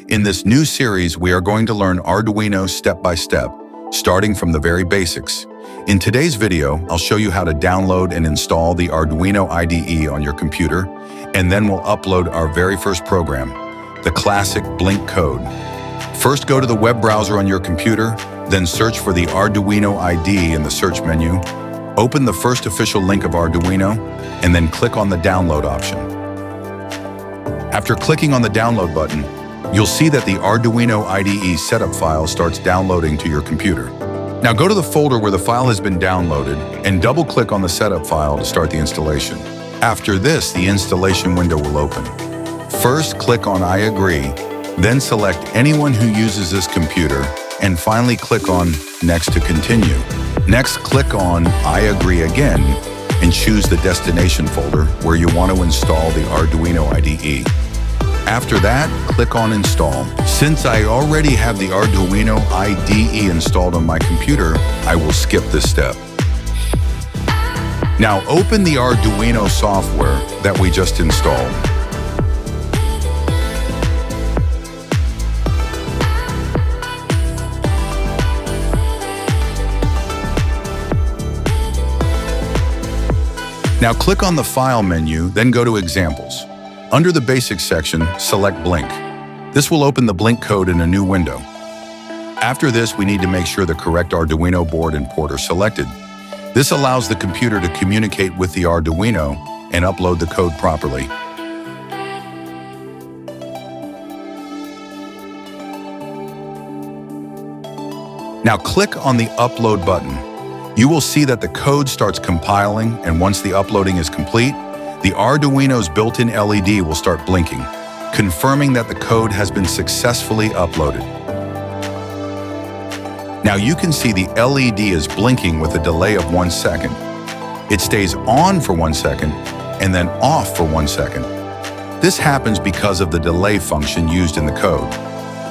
In this new series, we are going to learn Arduino step by step, starting from the very basics. In today's video, I'll show you how to download and install the Arduino IDE on your computer, and then we'll upload our very first program, the classic Blink code. First, go to the web browser on your computer, then search for the Arduino IDE in the search menu. Open the first official link of Arduino, and then click on the download option. After clicking on the download button, you'll see that the Arduino IDE setup file starts downloading to your computer. Now go to the folder where the file has been downloaded and double-click on the setup file to start the installation. After this, the installation window will open. First, click on I agree, then select anyone who uses this computer, and finally click on Next to continue. Next, click on I agree again and choose the destination folder where you want to install the Arduino IDE. After that, click on Install. Since I already have the Arduino IDE installed on my computer, I will skip this step. Now open the Arduino software that we just installed. Now click on the File menu, then go to Examples. Under the Basics section, select Blink. This will open the Blink code in a new window. After this, we need to make sure the correct Arduino board and port are selected. This allows the computer to communicate with the Arduino and upload the code properly. Now click on the Upload button. You will see that the code starts compiling, and once the uploading is complete, the Arduino's built-in LED will start blinking, confirming that the code has been successfully uploaded. Now you can see the LED is blinking with a delay of 1 second. It stays on for 1 second and then off for 1 second. This happens because of the delay function used in the code.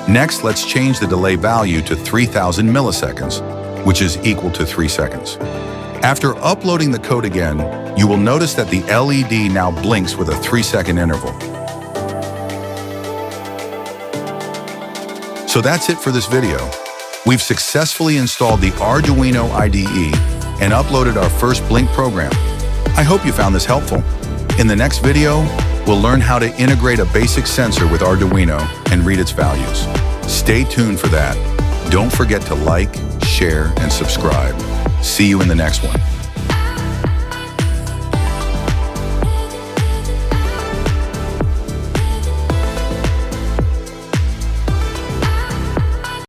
Next, let's change the delay value to 3000 milliseconds, which is equal to 3 seconds. After uploading the code again, you will notice that the LED now blinks with a 3-second interval. So that's it for this video. We've successfully installed the Arduino IDE and uploaded our first Blink program. I hope you found this helpful. In the next video, we'll learn how to integrate a basic sensor with Arduino and read its values. Stay tuned for that. Don't forget to like, share, and subscribe. See you in the next one.